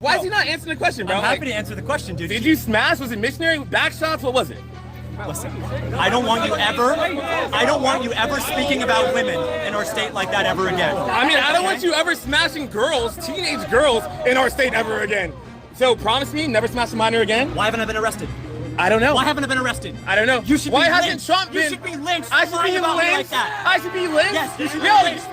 Why is he not answering the question, bro? I'm happy to answer the question, dude. Did you smash? Was it missionary? Back shots? What was it? Listen, I don't want you ever speaking about women in our state like that ever again. I mean, I don't want you ever smashing girls, teenage girls, in our state ever again. So promise me, never smash a minor again? Why haven't I been arrested? I don't know. Why haven't I been arrested? I don't know. You should Why be hasn't lynched. Trump been? You should be lynched. I should be lynched lynched like that. I should be lynched? Yes, you should be Yo, lynched.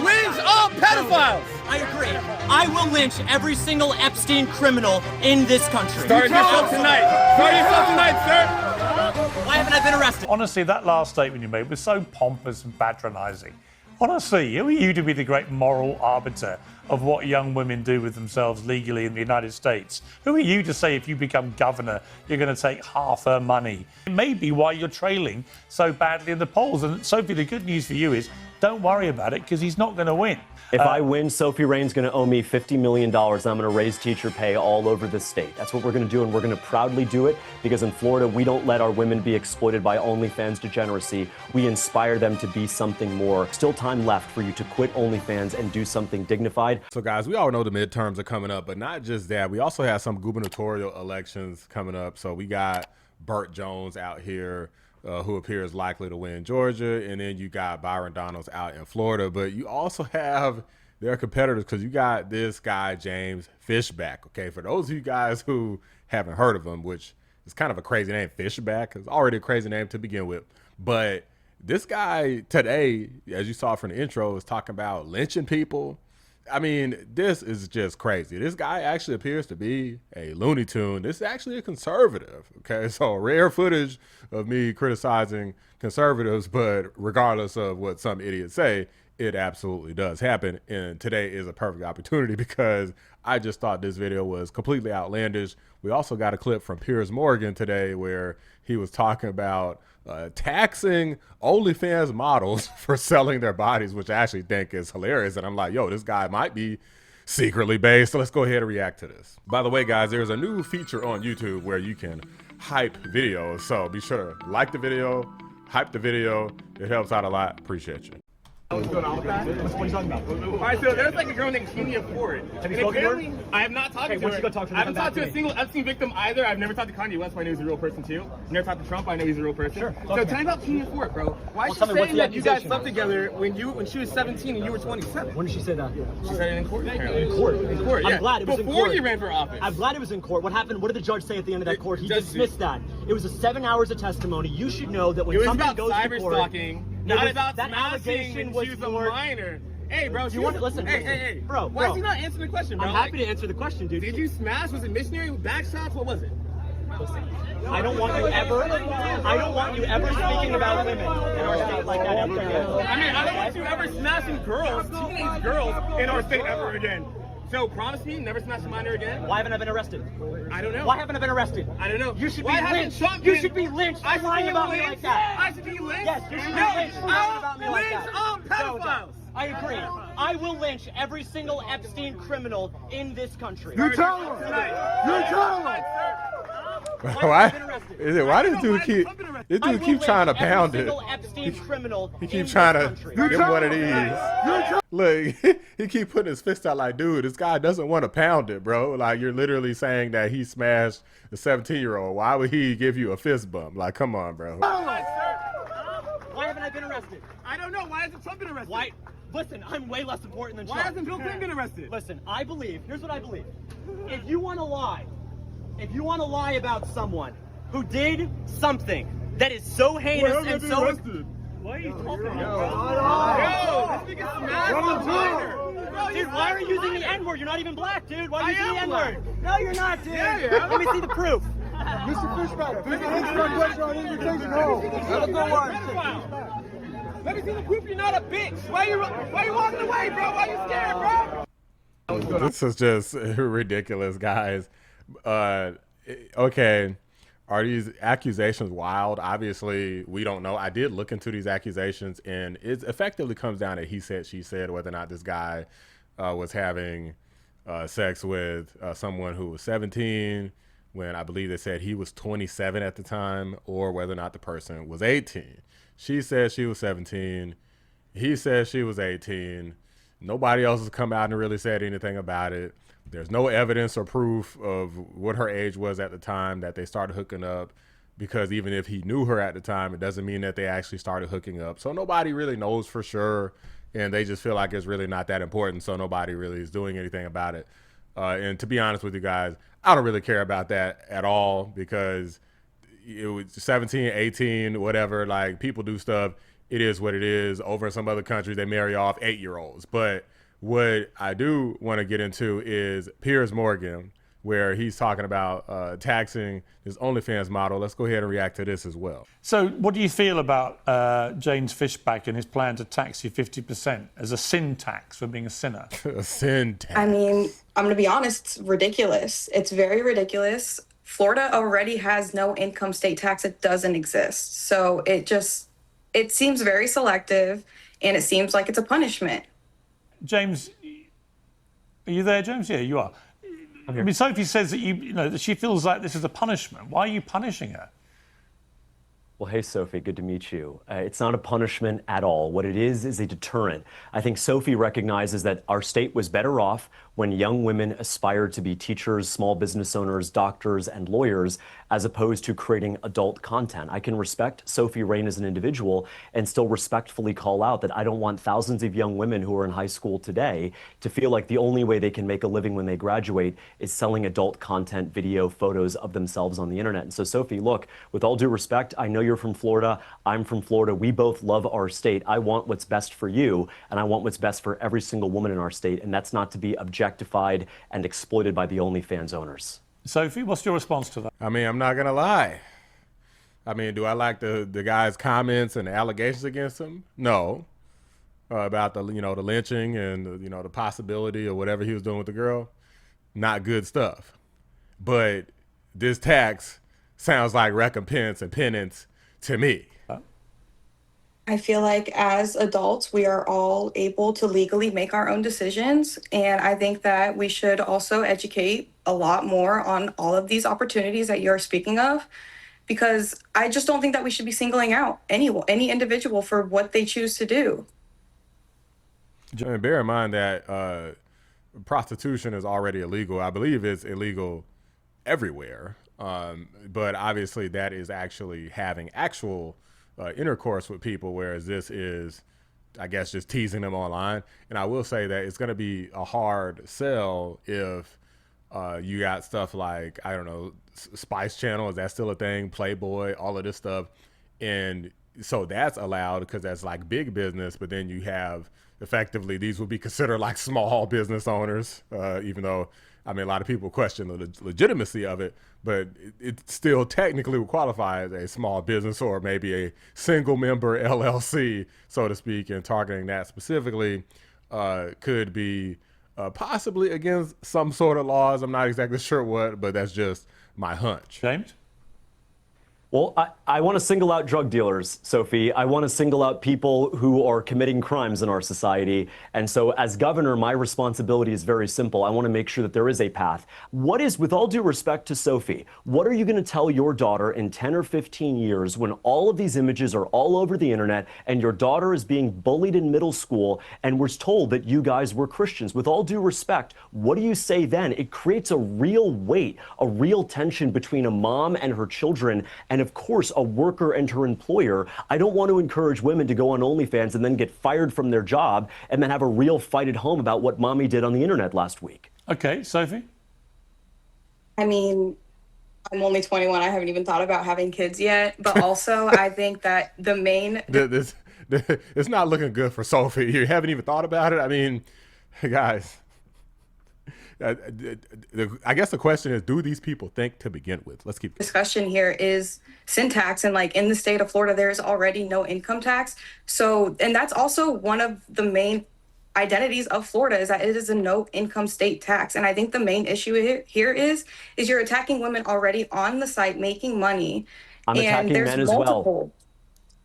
lynch all pedophiles. I agree. I will lynch every single Epstein criminal in this country. Start yourself tonight. Start yourself tonight, sir. Why haven't I been arrested? Honestly, that last statement you made was so pompous and patronising. Honestly, who are you to be the great moral arbiter of what young women do with themselves legally in the United States? Who are you to say if you become governor, you're going to take half her money? It may be why you're trailing so badly in the polls. And Sophie, the good news for you is don't worry about it because he's not going to win. If I win, Sophie Rain's going to owe me $50 million. I'm going to raise teacher pay all over the state. That's what we're going to do, and we're going to proudly do it because in Florida, we don't let our women be exploited by OnlyFans degeneracy. We inspire them to be something more. Still time left for you to quit OnlyFans and do something dignified. So guys, we all know the midterms are coming up, but not just that. We also have some gubernatorial elections coming up. So we got Burt Jones out here, who appears likely to win Georgia, and then you got Byron Donalds out in Florida. But you also have their competitors because you got this guy, James Fishback. Okay, for those of you guys who haven't heard of him, which is kind of a crazy name, Fishback. It's already a crazy name to begin with. But this guy today, as you saw from the intro, is talking about lynching people. I mean, this is just crazy. This guy actually appears to be a Looney Tune. This is actually a conservative, okay? So rare footage of me criticizing conservatives, but regardless of what some idiots say, it absolutely does happen. And today is a perfect opportunity because I just thought this video was completely outlandish. We also got a clip from Piers Morgan today where he was talking about taxing OnlyFans models for selling their bodies, which I actually think is hilarious. And I'm like, yo, this guy might be secretly based. So let's go ahead and react to this. By the way, guys, there's a new feature on YouTube where you can hype videos. So be sure to like the video, hype the video. It helps out a lot. Appreciate you. What's going on with that? What are you talking about? All right, so there's like a girl named Kenya Ford. Have you spoken to her? I have not talked to her. Why don't you go talk to her? I haven't talked to a single Epstein victim either. I've never talked to Kanye West, but I know he's a real person too. Never talked to Trump, I know he's a real person. Sure. So tell me about Kenya Ford, bro. Why is she saying that you guys slept together when she was 17 and you were 27? When did she say that? She said it in court, apparently. In court? In court, yeah. I'm glad it was in court. Before you ran for office. I'm glad it was in court. What happened? What did the judge say at the end of that court? He dismissed that. It was 7 hours of testimony. You should know that when somebody goes to court, cyberstalking, not about smashing when she was a minor. Hey, bro, you want to listen? Hey, bro. Why is he not answering the question, bro? I'm happy to answer the question, dude. Did you smash? Was it missionary? Back shots? What was it? Listen, I don't want you ever speaking about women in our state like that ever again. I mean, I don't want you ever smashing girls, teenage girls, in our state ever again. So promise me, never smash a minor again. Why haven't I been arrested? I don't know. Why haven't I been arrested? I don't know. You should be lynched. You should be lynched. I should lying be about lynched. me like that. I should be lynched. Yes, you should be lynched. Lying about me like that. Lynch all pedophiles. I agree. I will lynch every single Epstein criminal in this country. You tell him. You tell him. Why does dude keep trying to pound it? He keeps trying to get one of these. Look, he keep putting his fist out like, dude, this guy doesn't want to pound it, bro. Like, you're literally saying that he smashed a 17-year-old. Why would he give you a fist bump? Like, come on, bro. Why haven't I been arrested? I don't know. Why hasn't Trump been arrested? Why? Listen, I'm way less important than Trump. Why hasn't Bill Clinton been arrested? Listen, I believe, here's what I believe. If you want to lie about someone who did something that is so heinous and so... Why are you talking about? Yo, this nigga smashed a minor. Dude, why are you using the N-word? You're not even black, dude. Why are you using the N-word? Black. No, you're not, dude. Yeah. Let me see the proof. Mr. Fishback, please answer my question on invitation home. Have a good one. Let me see the proof you're not a bitch. Why you walking away, bro? Why you scared, bro? This is just ridiculous, guys. Okay, are these accusations wild? Obviously, we don't know. I did look into these accusations, and it effectively comes down to he said, she said, whether or not this guy was having sex with someone who was 17, when I believe they said he was 27 at the time, or whether or not the person was 18. She said she was 17. He said she was 18. Nobody else has come out and really said anything about it. There's no evidence or proof of what her age was at the time that they started hooking up, because even if he knew her at the time, it doesn't mean that they actually started hooking up. So nobody really knows for sure, and they just feel like it's really not that important, so nobody really is doing anything about it. And to be honest with you guys, I don't really care about that at all, because it was 17, 18, whatever, like, people do stuff. It is what it is. Over in some other countries, they marry off 8-year-olds. But what I do want to get into is Piers Morgan, where he's talking about taxing his OnlyFans model. Let's go ahead and react to this as well. So what do you feel about James Fishback and his plan to tax you 50% as a sin tax for being a sinner? A sin tax. I mean, I'm going to be honest, it's ridiculous. It's very ridiculous. Florida already has no income state tax. It doesn't exist. So it seems very selective, and it seems like it's a punishment. James, are you there, James? Yeah, you are. I mean, Sophie says that that she feels like this is a punishment. Why are you punishing her? Well, hey, Sophie, good to meet you. It's not a punishment at all. What it is a deterrent. I think Sophie recognizes that our state was better off when young women aspired to be teachers, small business owners, doctors, and lawyers, as opposed to creating adult content. I can respect Sophie Rain as an individual and still respectfully call out that I don't want thousands of young women who are in high school today to feel like the only way they can make a living when they graduate is selling adult content, video, photos of themselves on the internet. And so, Sophie, look, with all due respect, I know you're from Florida. I'm from Florida. We both love our state. I want what's best for you, and I want what's best for every single woman in our state, and that's not to be objectified and exploited by the OnlyFans owners. Sophie, what's your response to that? I mean, I'm not gonna lie. I mean, do I like the guy's comments and allegations against him? No. About the the lynching and the possibility of whatever he was doing with the girl, not good stuff. But this tax sounds like recompense and penance to me. I feel like as adults, we are all able to legally make our own decisions. And I think that we should also educate a lot more on all of these opportunities that you're speaking of, because I just don't think that we should be singling out any individual for what they choose to do. And bear in mind that prostitution is already illegal. I believe it's illegal everywhere. But obviously that is actually having actual intercourse with people, whereas this is, I guess, just teasing them online. And I will say that it's going to be a hard sell if you got stuff like, I don't know, Spice Channel, is that still a thing? Playboy, all of this stuff. And so that's allowed because that's like big business, but then you have effectively, these would be considered like small business owners, even though, I mean, a lot of people question the legitimacy of it, but it still technically would qualify as a small business or maybe a single member LLC, so to speak, and targeting that specifically could be possibly against some sort of laws. I'm not exactly sure what, but that's just my hunch. James? Well, I want to single out drug dealers, Sophie. I want to single out people who are committing crimes in our society. And so as governor, my responsibility is very simple. I want to make sure that there is a path. What is, with all due respect to Sophie, what are you going to tell your daughter in 10 or 15 years when all of these images are all over the internet and your daughter is being bullied in middle school and was told that you guys were Christians? With all due respect, what do you say then? It creates a real weight, a real tension between a mom and her children, and of course, a worker and her employer. I don't want to encourage women to go on OnlyFans and then get fired from their job and then have a real fight at home about what mommy did on the internet last week. Okay, Sophie? I mean, I'm only 21. I haven't even thought about having kids yet. But also, I think that the main... It's not looking good for Sophie. You haven't even thought about it? I mean, guys... I guess the question is, do these people think to begin with? Let's keep discussion here is sin tax, and like in the state of Florida, there's already no income tax. So, and that's also one of the main identities of Florida, is that it is a no income state tax. And I think the main issue here is you're attacking women already on the site making money. I'm attacking men as well.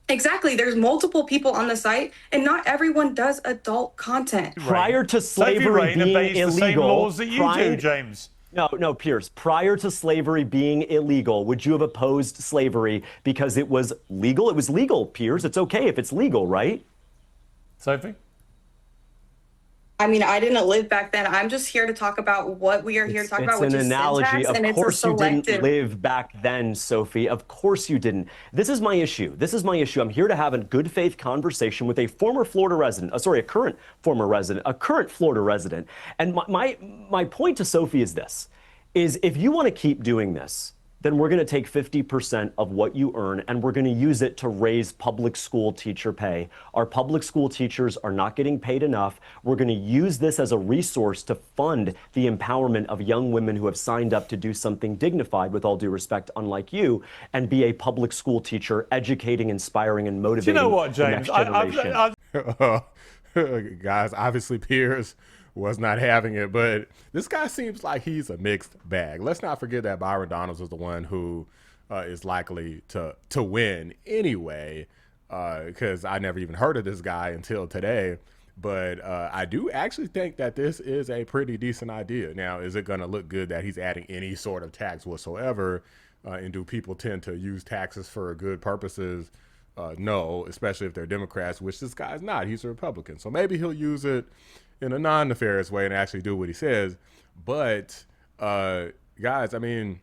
Exactly. There's multiple people on the site, and not everyone does adult content. Prior to slavery being illegal, the same laws that you do, James. No, Piers. Prior to slavery being illegal, would you have opposed slavery because it was legal? It was legal, Piers. It's okay if it's legal, right? Sophie? I mean, I didn't live back then. I'm just here to talk about what we are here to talk about, which It's an is analogy. syntax, Of and it's a course you didn't selective. live back then, Sophie. Of course you didn't. This is my issue. This is my issue. I'm here to have a good faith conversation with a former Florida resident, a current Florida resident. And my point to Sophie is this, is if you want to keep doing this, then we're going to take 50% of what you earn and we're going to use it to raise public school teacher pay. Our public school teachers are not getting paid enough. We're going to use this as a resource to fund the empowerment of young women who have signed up to do something dignified, with all due respect, unlike you, and be a public school teacher, educating, inspiring, and motivating Do you know what, the James? next generation. Guys, obviously Piers was not having it, but this guy seems like he's a mixed bag. Let's not forget that Byron Donalds was the one who is likely to win anyway, because I never even heard of this guy until today. But I do actually think that this is a pretty decent idea. Now, is it going to look good that he's adding any sort of tax whatsoever? And do people tend to use taxes for good purposes? No, especially if they're Democrats, which this guy's not. He's a Republican. So maybe he'll use it in a non-nefarious way and actually do what he says. But guys, I mean,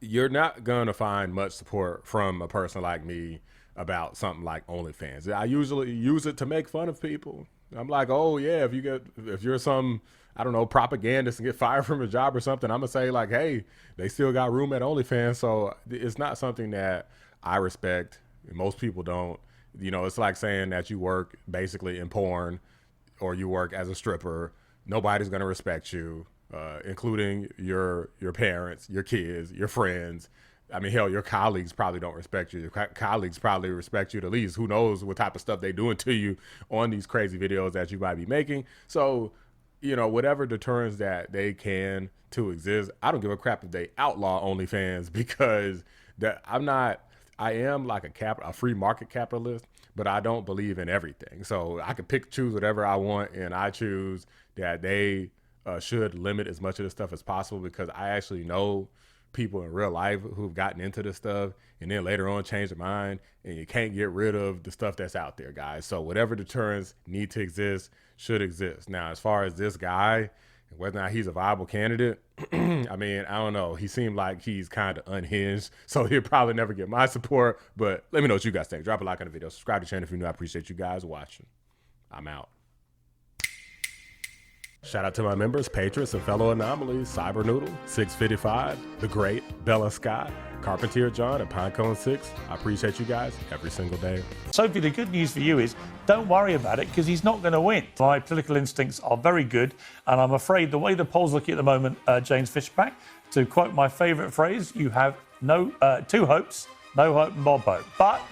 you're not going to find much support from a person like me about something like OnlyFans. I usually use it to make fun of people. I'm like, oh yeah, if you're some, I don't know, propagandist and get fired from a job or something, I'm gonna say like, hey, they still got room at OnlyFans. So it's not something that I respect. Most people don't. You know, it's like saying that you work basically in porn or you work as a stripper. Nobody's going to respect you, including your parents, your kids, your friends. I mean, hell, your colleagues probably don't respect you. Your colleagues probably respect you the least. Who knows what type of stuff they're doing to you on these crazy videos that you might be making. So, you know, whatever deterrence that they can to exist, I don't give a crap if they outlaw OnlyFans, because I am like a free market capitalist, but I don't believe in everything. So I can choose whatever I want, and I choose that they should limit as much of this stuff as possible, because I actually know people in real life who've gotten into this stuff and then later on change their mind, and you can't get rid of the stuff that's out there, guys. So whatever deterrents need to exist should exist. Now, as far as this guy, whether or not he's a viable candidate, I mean, I don't know. He seemed like he's kind of unhinged, so he'll probably never get my support. But let me know what you guys think. Drop a like on the video. Subscribe to the channel if you're new. I appreciate you guys watching. I'm out. Shout out to my members, patrons, and fellow anomalies: Cyber Noodle, 655, The Great, Bella Scott, Carpentier John, and Pinecone 6. I appreciate you guys every single day. Sophie, the good news for you is don't worry about it, because he's not going to win. My political instincts are very good, and I'm afraid the way the polls look at the moment, James Fishback, to quote my favourite phrase, you have two hopes, no hope and Bob hope. But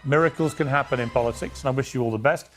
miracles can happen in politics, and I wish you all the best.